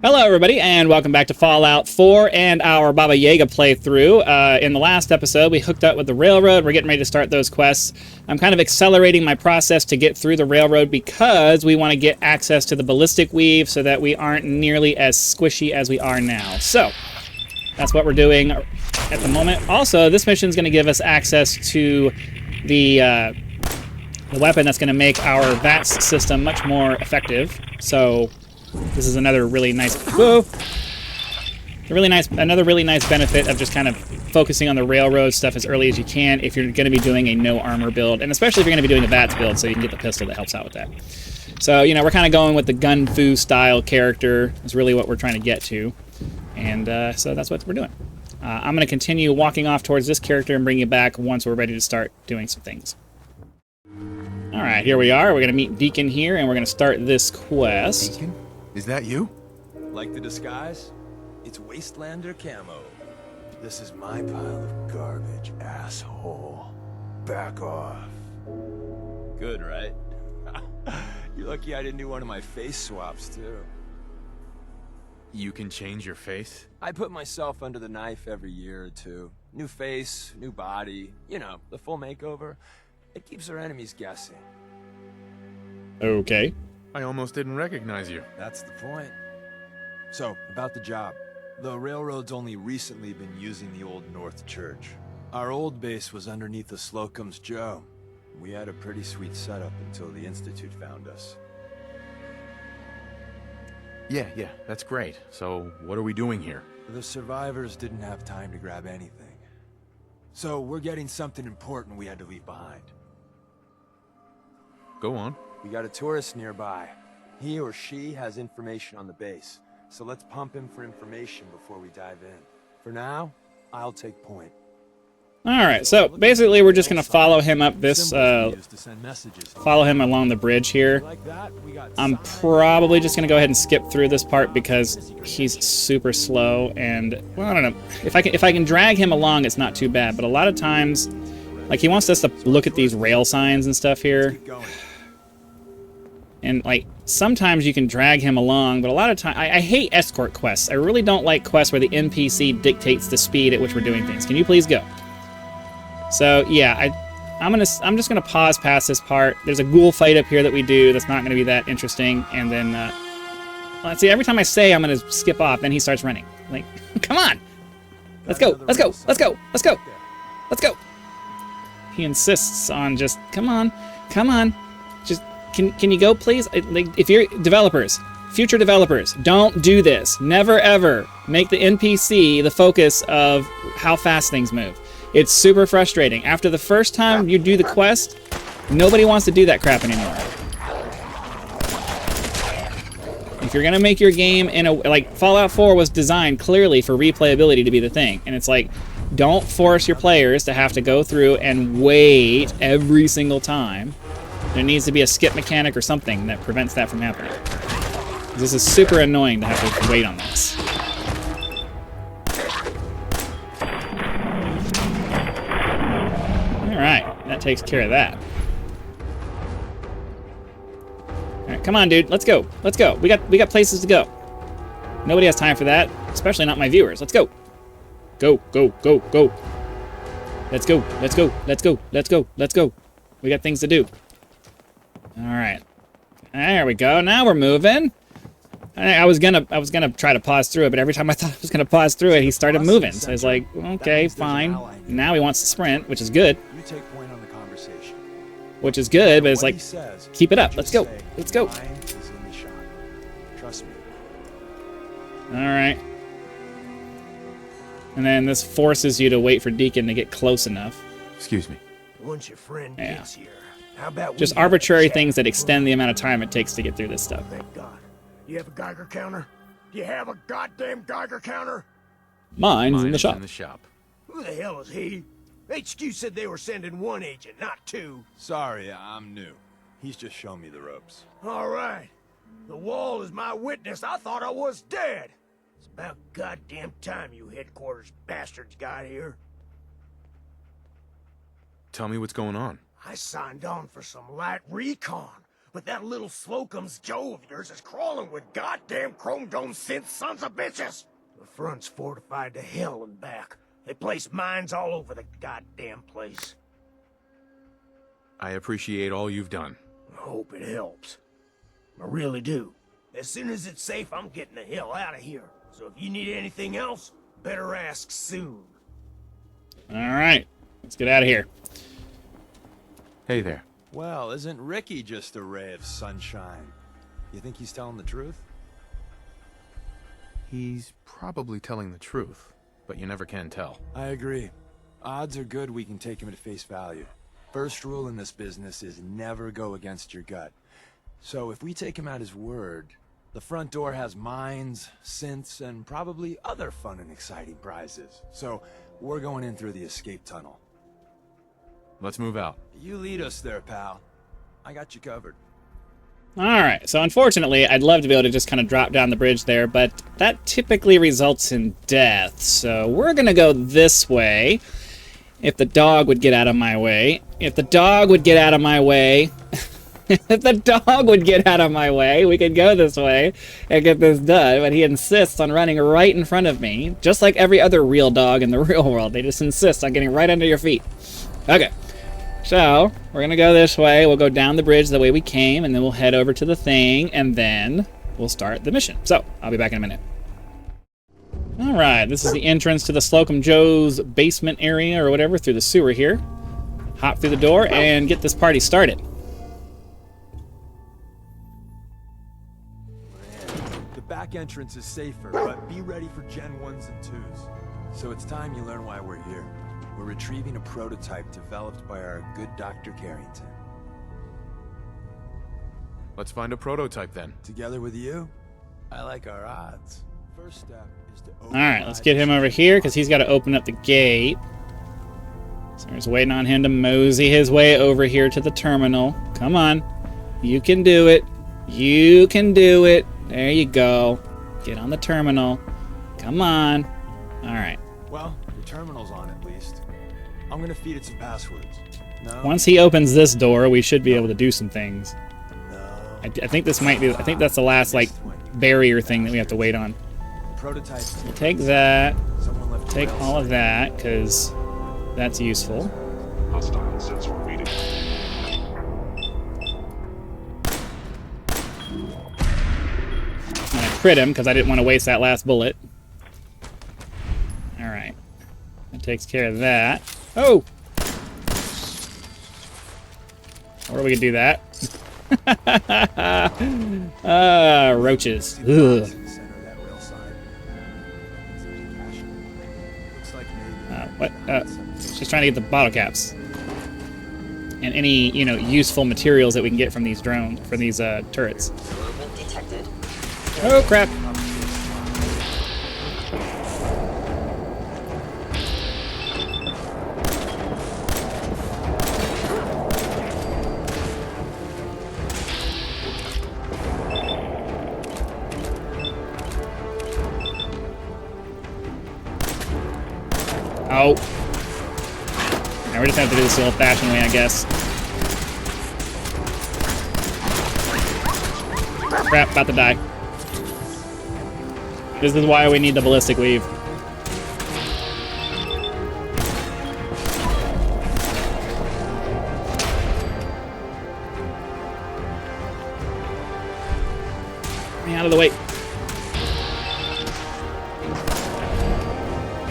Hello everybody, and welcome back to Fallout 4 and our Baba Yaga playthrough. In the last episode, we hooked up with the railroad. We're getting ready to start those quests. I'm kind of accelerating my process to get through the railroad because we want to get access to the ballistic weave so that we aren't nearly as squishy as we are now. So, that's what we're doing at the moment. Also, this mission is going to give us access to the weapon that's going to make our VATS system much more effective. So, this is another really nice, another really nice benefit of just kind of focusing on the railroad stuff as early as you can if you're going to be doing a no armor build, and especially if you're going to be doing a VATS build, so you can get the pistol that helps out with that. So, you know, we're kind of going with the gun fu style character is really what we're trying to get to, and so that's what we're doing. I'm going to continue walking off towards this character and bring you back once we're ready to start doing some things. All right, here we are. We're going to meet Deacon here, and we're going to start this quest. Deacon? Is that you? Like the disguise? It's Wastelander camo. This is my pile of garbage, asshole. Back off. Good, right? You're lucky I didn't do one of my face swaps, too. You can change your face? I put myself under the knife every year or two. New face, new body, you know, the full makeover. It keeps our enemies guessing. Okay. I almost didn't recognize you. That's the point. So, about the job. The railroad's only recently been using the Old North Church. Our old base was underneath the Slocum's Joe. We had a pretty sweet setup until the Institute found us. Yeah, that's great. So, what are we doing here? The survivors didn't have time to grab anything. So, we're getting something important we had to leave behind. Go on. We got a tourist nearby. He or she has information on the base. So let's pump him for information before we dive in. For now, I'll take point. Alright, so basically we're just going to follow him up this, follow him along the bridge here. I'm probably just going to go ahead and skip through this part because he's super slow and, well, I don't know. If I can drag him along, it's not too bad, but a lot of times, like, he wants us to look at these rail signs and stuff here. And, like, sometimes you can drag him along, but a lot of times... I hate escort quests. I really don't like quests where the NPC dictates the speed at which we're doing things. Can you please go? So, yeah, I'm just gonna pause past this part. There's a ghoul fight up here that we do that's not gonna be that interesting, and then, let's see, every time I say I'm gonna skip off, then he starts running. Like, come on! Let's go, let's go, let's go, let's go, let's go! He insists on just, come on, just... Can you go, please? Like, if you're developers, future developers, don't do this. Never, ever make the NPC the focus of how fast things move. It's super frustrating. After the first time you do the quest, nobody wants to do that crap anymore. If you're going to make your game in a... Like, Fallout 4 was designed clearly for replayability to be the thing. And it's like, don't force your players to have to go through and wait every single time. There needs to be a skip mechanic or something that prevents that from happening. This is super annoying to have to wait on this. Alright, that takes care of that. Alright, come on, dude. Let's go. Let's go. We got places to go. Nobody has time for that, especially not my viewers. Let's go. Go, go, go, go. Let's go. Let's go. Let's go. Let's go. Let's go. We got things to do. Alright. There we go. Now we're moving. I was gonna try to pause through it, but every time I thought I was gonna pause through it, he started moving. So I was like, okay, fine. Now he wants to sprint, which is good. You take point on the conversation. Which is good, but it's like, keep it up. Let's go. Let's go. Trust me. Alright. And then this forces you to wait for Deacon to get close enough. Excuse me. Once your friend gets here, how about just arbitrary things that extend the amount of time it takes to get through this stuff. Thank God. You have a Geiger counter? Do you have a goddamn Geiger counter? Mine's in the shop. Who the hell is he? HQ said they were sending one agent, not two. Sorry, I'm new. He's just showing me the ropes. All right. The wall is my witness. I thought I was dead. It's about goddamn time you headquarters bastards got here. Tell me what's going on. I signed on for some light recon. but that little Slocum's Joe of yours is crawling with goddamn chrome dome synth sons of bitches. The front's fortified to hell and back. They place mines all over the goddamn place. I appreciate all you've done. I hope it helps. I really do. As soon as it's safe, I'm getting the hell out of here. So if you need anything else, better ask soon. All right, let's get out of here. Hey there. Well, isn't Ricky just a ray of sunshine? You think he's telling the truth? He's probably telling the truth, but you never can tell. I agree. Odds are good we can take him at face value. First rule in this business is never go against your gut. So if we take him at his word, the front door has mines, synths, and probably other fun and exciting prizes. So we're going in through the escape tunnel. Let's move out. You lead us there, pal. I got you covered. All right, so unfortunately, I'd love to be able to just kind of drop down the bridge there, but that typically results in death. So we're going to go this way. If the dog would get out of my way. If the dog would get out of my way. If the dog would get out of my way, we could go this way and get this done. But he insists on running right in front of me, just like every other real dog in the real world. They just insist on getting right under your feet. Okay, so we're going to go this way. We'll go down the bridge the way we came, and then we'll head over to the thing, and then we'll start the mission. So I'll be back in a minute. All right, this is the entrance to the Slocum Joe's basement area or whatever through the sewer here. Hop through the door and get this party started. The back entrance is safer, but be ready for Gen 1s and 2s. So it's time you learn why we're here. We're retrieving a prototype developed by our good Dr. Carrington. Let's find a prototype then. Together with you, I like our odds. First step is to All right, let's get him over here because he's got to open up the gate. So we're just waiting on him to mosey his way over here to the terminal. Come on. You can do it. You can do it. There you go. Get on the terminal. Come on. All right. Well, the terminal's on at least. I'm gonna feed it some passwords. No. Once he opens this door, we should be able to do some things. No. I think this might be. I think that's the last like barrier thing that we have to wait on. Prototype. We'll take that. Someone left Take all of that because that's useful. Hostile sensor reading. And I crit him because I didn't want to waste that last bullet. All right, that takes care of that. Oh, or we could do that. Roaches. Ugh. What? Just trying to get the bottle caps and any useful materials that we can get from these drones, from these turrets. Movement detected. Oh crap! Oh. Now we just have to do this the old-fashioned way, I guess. Crap, about to die. This is why we need the ballistic weave. Get me out of the way.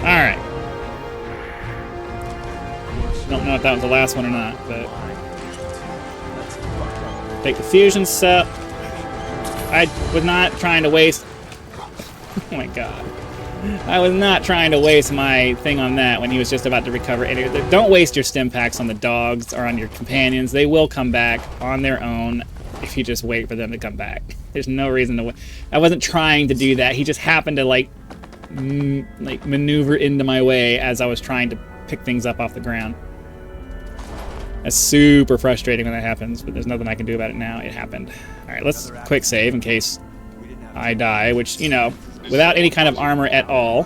Alright. Don't know if that was the last one or not, but... Take the fusion cell. I was not trying to waste... Oh my god. I was not trying to waste my thing on that when he was just about to recover. Don't waste your stim packs on the dogs or on your companions. They will come back on their own if you just wait for them to come back. There's no reason to wait. I wasn't trying to do that. He just happened to like maneuver into my way as I was trying to pick things up off the ground. That's super frustrating when that happens, but there's nothing I can do about it now. It happened. All right, let's quick save in case I die, which, without any kind of armor at all.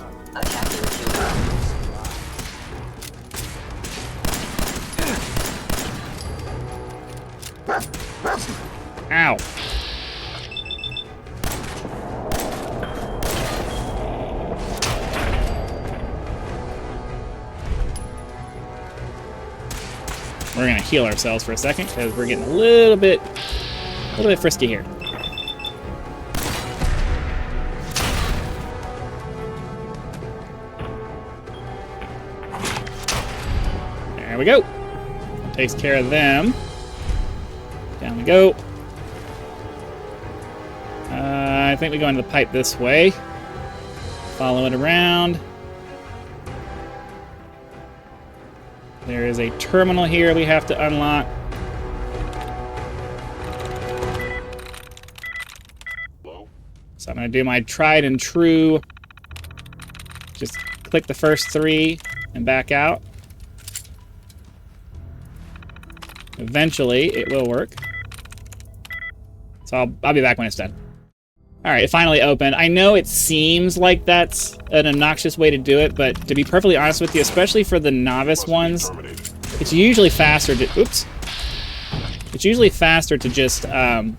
We're gonna heal ourselves for a second because we're getting a little bit frisky here. There we go. Takes care of them. Down we go. I think we go into the pipe this way. Follow it around. There is a terminal here we have to unlock. So I'm going to do my tried and true. Just click the first 3 and back out. Eventually, it will work. So I'll be back when it's done. All right, it finally opened. I know it seems like that's an obnoxious way to do it, but to be perfectly honest with you, especially for the novice ones, it's usually faster to... Oops. It's usually faster to just... Sorry,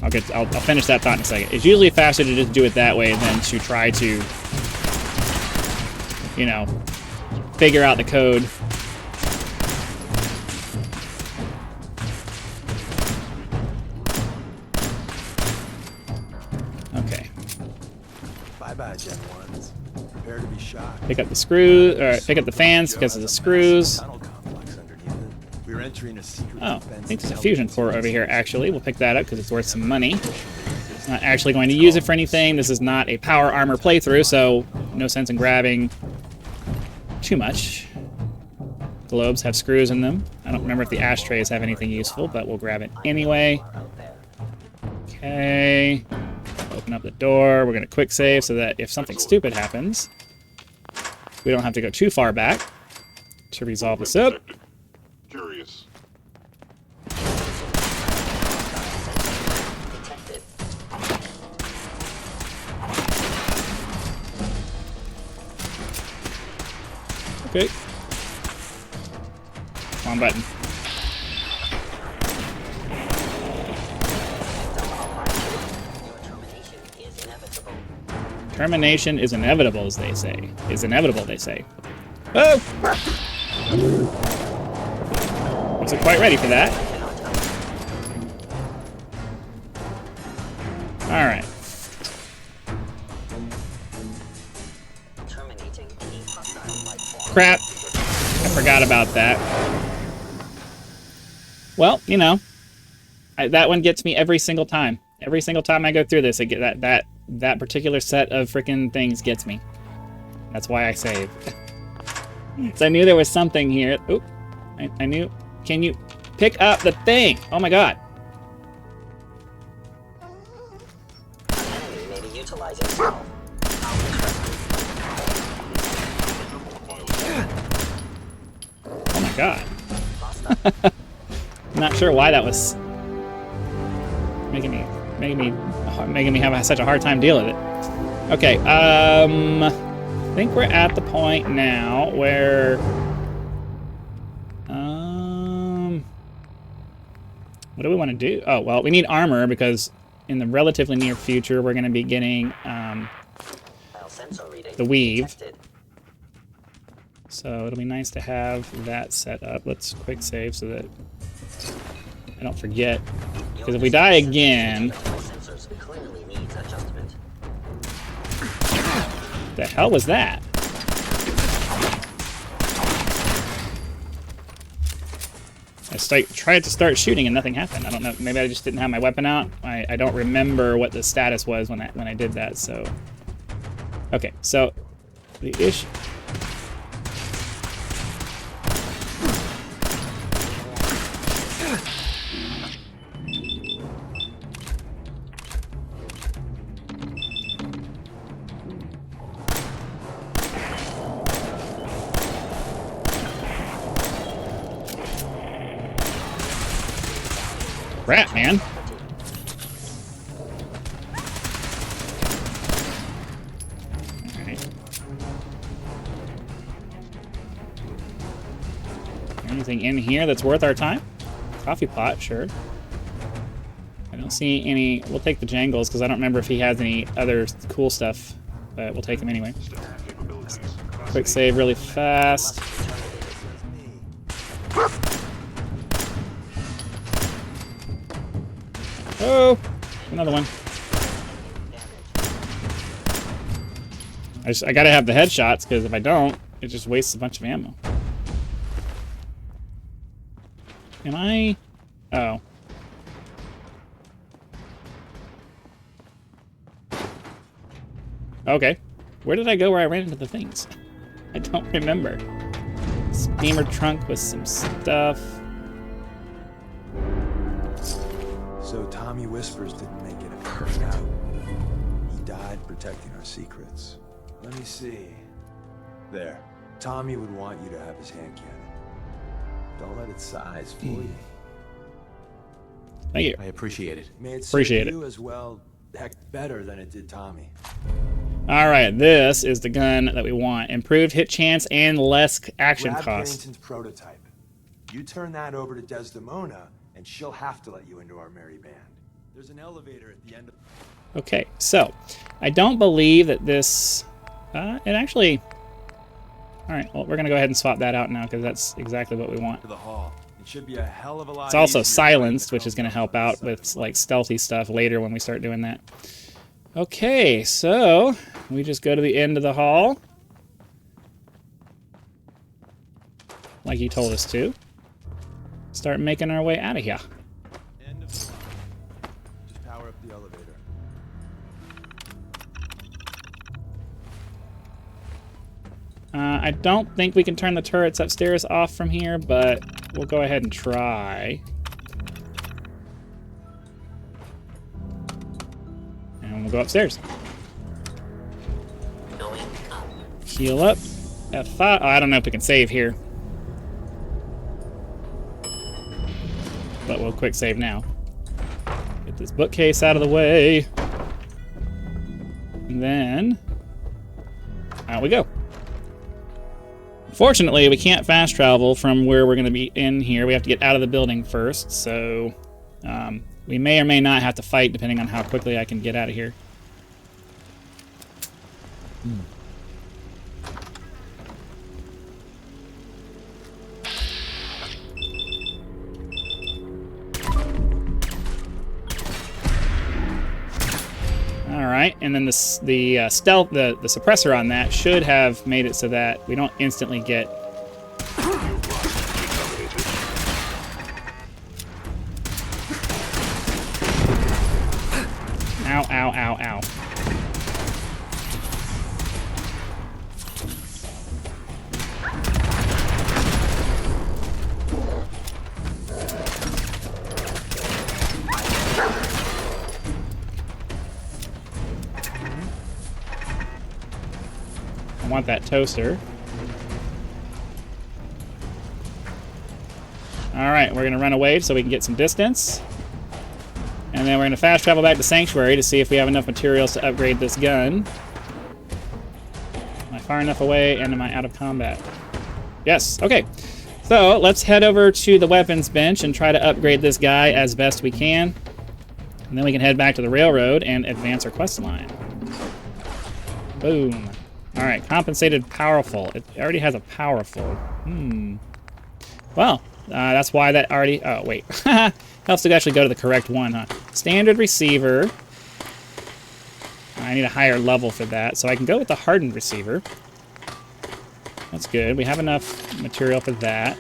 I'll finish that thought in a second. It's usually faster to just do it that way than to try to, you know, figure out the code. Okay. Bye-bye, Gen 1s. Prepare to be shocked. Pick up the screws, or pick up the fans because of the screws. We're entering a secret Oh, I think there's a fusion core over here, actually. We'll pick that up because it's worth some money. Not actually going to use it for anything. This is not a power armor playthrough, so no sense in grabbing too much. Globes have screws in them. I don't remember if the ashtrays have anything useful, but we'll grab it anyway. Okay. Open up the door. We're going to quick save so that if something stupid happens, we don't have to go too far back to resolve this up. Curious. Okay. Come on, button. Termination is inevitable, as they say. Is inevitable, they say. Oh! Wasn't quite ready for that. Alright. Crap. I forgot about that. Well, you know, that one gets me every single time. Every single time I go through this, I get that particular set of freaking things gets me. That's why I save. So I knew there was something here. Oop. I knew. Can you pick up the thing? Oh my god. Oh my god. Not sure why that was making me have such a hard time dealing with it. Okay, I think we're at the point now where what do we want to do? Oh, well, we need armor because in the relatively near future we're going to be getting the weave. So it'll be nice to have that set up. Let's quick save so that I don't forget. Because if we die again... The hell was that? I tried to start shooting and nothing happened. I don't know. Maybe I just didn't have my weapon out. I don't remember what the status was when I did that. So, okay. So the issue. Crap, man. Alright. Anything in here that's worth our time? Coffee pot, sure. I don't see any... We'll take the Jangles, because I don't remember if he has any other cool stuff, but we'll take them anyway. Quick save really fast. Oh, another one. I gotta have the headshots, because if I don't, it just wastes a bunch of ammo. Am I? Oh. Okay. Where did I go where I ran into the things? I don't remember. Steamer trunk with some stuff. So Tommy Whispers didn't make it perfect out. He died protecting our secrets. Let me see. There. Tommy would want you to have his hand cannon. Don't let it size fool you. Thank you. I appreciate it. May it Appreciate serve it. you as well, heck, better than it did Tommy. All right, this is the gun that we want. Improved hit chance and less action Grab cost. Pennington's prototype. You turn that over to Desdemona, and she'll have to let you into our merry band. There's an elevator at the end of... Okay, so I don't believe that this... it actually... All right, well, we're going to go ahead and swap that out now because that's exactly what we want. To the hall. It should be a hell of a lot. It's also easier silenced, fighting which is going to the help Commonwealth out on the with second like stealthy stuff later when we start doing that. Okay, so we just go to the end of the hall. Like you told us to. Start making our way out of here. floor. End of the line. Just power up the elevator. I don't think we can turn the turrets upstairs off from here, but we'll go ahead and try. And we'll go upstairs. Heal up. F5. Oh, I don't know if we can save here. But we'll quick save now. Get this bookcase out of the way. And then out we go. Fortunately, we can't fast travel from where we're going to be in here. We have to get out of the building first, so we may or may not have to fight depending on how quickly I can get out of here. Alright, and then the stealth, the suppressor on that should have made it so that we don't instantly get... Ow, ow, ow, ow. I want that toaster. Alright, we're going to run away so we can get some distance. And then we're going to fast travel back to Sanctuary to see if we have enough materials to upgrade this gun. Am I far enough away and am I out of combat? Yes, okay. So let's head over to the weapons bench and try to upgrade this guy as best we can. And then we can head back to the railroad and advance our quest line. Boom. Alright, compensated powerful. It already has a powerful. Well, that's why that already... Oh, wait. Helps to actually go to the correct one, huh? Standard receiver. I need a higher level for that, so I can go with the hardened receiver. That's good. We have enough material for that.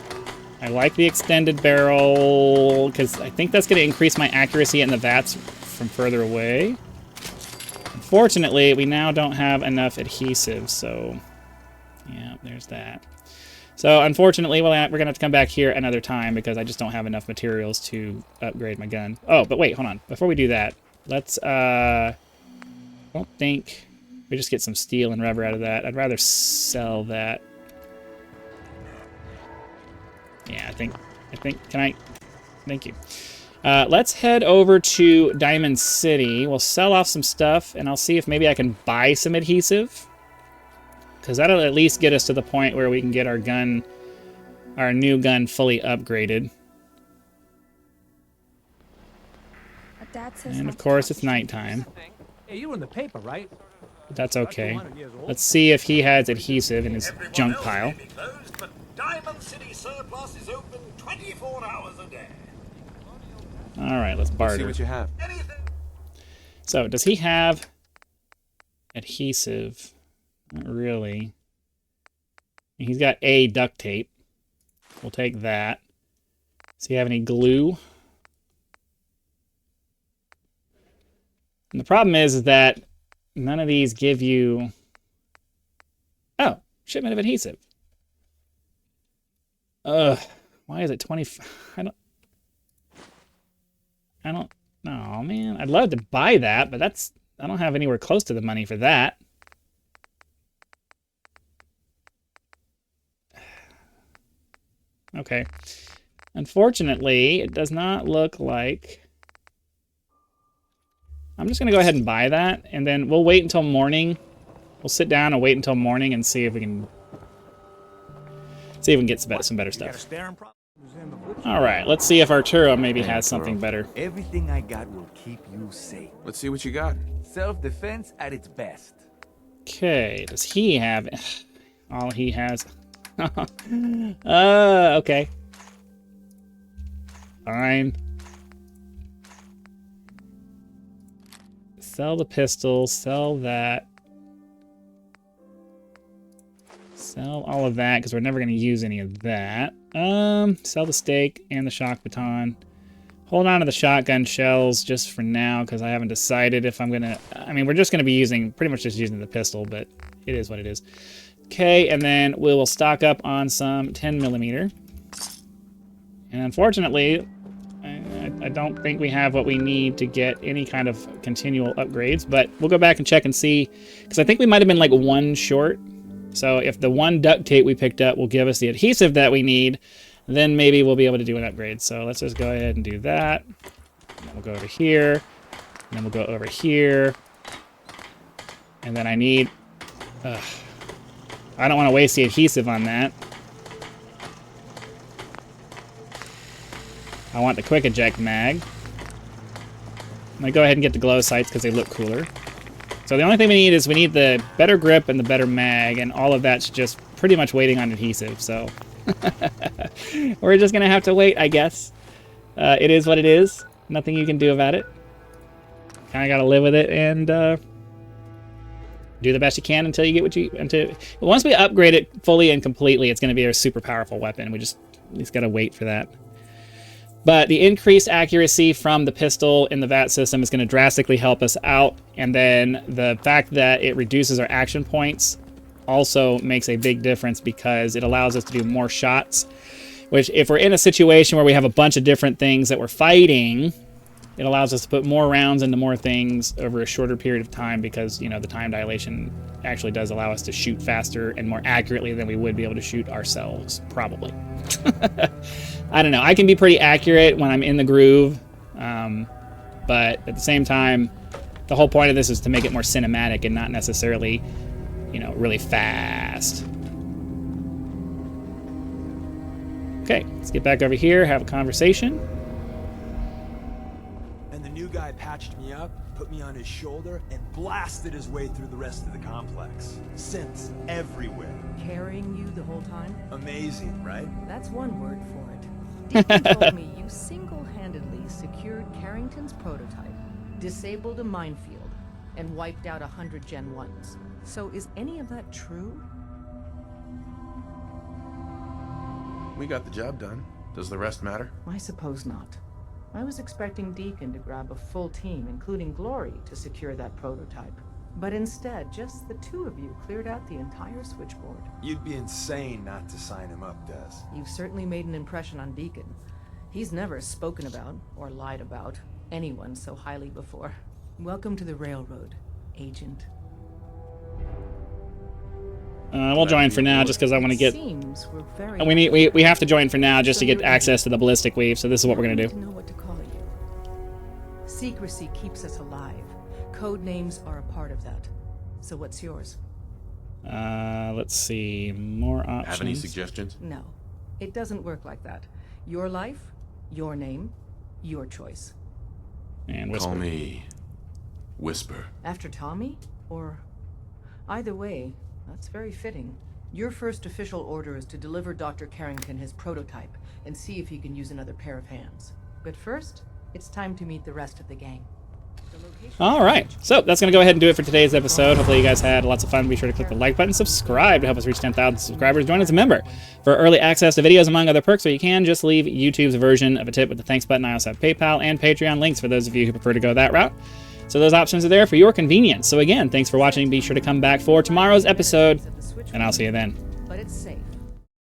I like the extended barrel, because I think that's going to increase my accuracy in the VATS from further away. Unfortunately, we now don't have enough adhesive, so... Yeah, there's that. So, unfortunately, we're going to have to come back here another time because I just don't have enough materials to upgrade my gun. Oh, but wait, hold on. Before we do that, let's, I don't think... We just get some steel and rubber out of that. I'd rather sell that. Yeah, I think, can I... Thank you. Let's head over to Diamond City. We'll sell off some stuff, and I'll see if maybe I can buy some adhesive. Because that'll at least get us to the point where we can get our gun, our new gun, fully upgraded. And of course, it's nighttime. Hey, you were in the paper, right? That's okay. Let's see if he has adhesive in his junk pile. Closed, but Diamond City Surplus is open 24 hours a day. Alright, let's See barter. what you have. Anything. So, does he have adhesive? Not really. He's got a duct tape. We'll take that. Does he have any glue? And the problem is that none of these give you... Oh, shipment of adhesive. Ugh. Why is it 20... I don't... Oh, man. I'd love to buy that, but that's... I don't have anywhere close to the money for that. Okay. Unfortunately, it does not look like... I'm just going to go ahead and buy that, and then we'll wait until morning. We'll sit down and wait until morning and see if we can... get some better stuff. All right, let's see if Arturo maybe has something better. Everything I got will keep you safe. Let's see what you got. Self-defense at its best. Okay, does he have... All he has... okay. Fine. Sell the pistol, sell that. Sell all of that, because we're never going to use any of that. Sell the stake and the shock baton. Hold on to the shotgun shells just for now, because I haven't decided if I'm going to... I mean, we're just going to be using... Pretty much just using the pistol, but it is what it is. Okay, and then we will stock up on some 10mm. And unfortunately, I don't think we have what we need to get any kind of continual upgrades, but we'll go back and check and see, because I think we might have been like one short. So if the one duct tape we picked up will give us the adhesive that we need, then maybe we'll be able to do an upgrade. So let's just go ahead and do that. And then we'll go over here, and then we'll go over here. And then I need... I don't want to waste the adhesive on that. I want the quick eject mag. I'm going to go ahead and get the glow sights because they look cooler. So the only thing we need is we need the better grip and the better mag, and all of that's just pretty much waiting on adhesive, so... We're just going to have to wait, I guess. It is what it is. Nothing you can do about it. Kind of got to live with it and... do the best you can until you get what you... Once we upgrade it fully and completely, it's going to be a super powerful weapon. We just got to wait for that. But the increased accuracy from the pistol in the VAT system is going to drastically help us out. And then the fact that it reduces our action points also makes a big difference because it allows us to do more shots. Which, if we're in a situation where we have a bunch of different things that we're fighting... It allows us to put more rounds into more things over a shorter period of time because, you know, the time dilation actually does allow us to shoot faster and more accurately than we would be able to shoot ourselves, probably. I don't know. I can be pretty accurate when I'm in the groove, but at the same time, the whole point of this is to make it more cinematic and not necessarily, you know, really fast. Okay, let's get back over here, have a conversation. Guy patched me up, put me on his shoulder, and blasted his way through the rest of the complex. Synths everywhere. Carrying you the whole time? Amazing, right? That's one word for it. Deacon told me you single-handedly secured Carrington's prototype, disabled a minefield, and wiped out 100 Gen 1s. So is any of that true? We got the job done. Does the rest matter? I suppose not. I was expecting Deacon to grab a full team, including Glory, to secure that prototype. But instead, just the two of you cleared out the entire switchboard. You'd be insane not to sign him up, Des. You've certainly made an impression on Deacon. He's never spoken about, or lied about, anyone so highly before. Welcome to the Railroad, Agent. We'll join for now just because I want to get... Seems we're very... We have to join for now just to get access to the ballistic weave, so this is what we're going to do. Know what to call you. Secrecy keeps us alive. Code names are a part of that. So what's yours? Let's see. More options. Have any suggestions? No. It doesn't work like that. Your life, your name, your choice. And Whisper. Call me Whisper. After Tommy? Or Either way, that's very fitting. Your first official order is to deliver Dr. Carrington his prototype and see if he can use another pair of hands. But first, it's time to meet the rest of the gang. All right, so that's going to go ahead and do it for today's episode. Hopefully you guys had lots of fun. Be sure to click the like button, subscribe to help us reach 10,000 subscribers. Join as a member for early access to videos, among other perks, or you can just leave YouTube's version of a tip with the thanks button. I also have PayPal and Patreon links for those of you who prefer to go that route. So those options are there for your convenience. So again, thanks for watching. Be sure to come back for tomorrow's episode, and I'll see you then. But it's safe.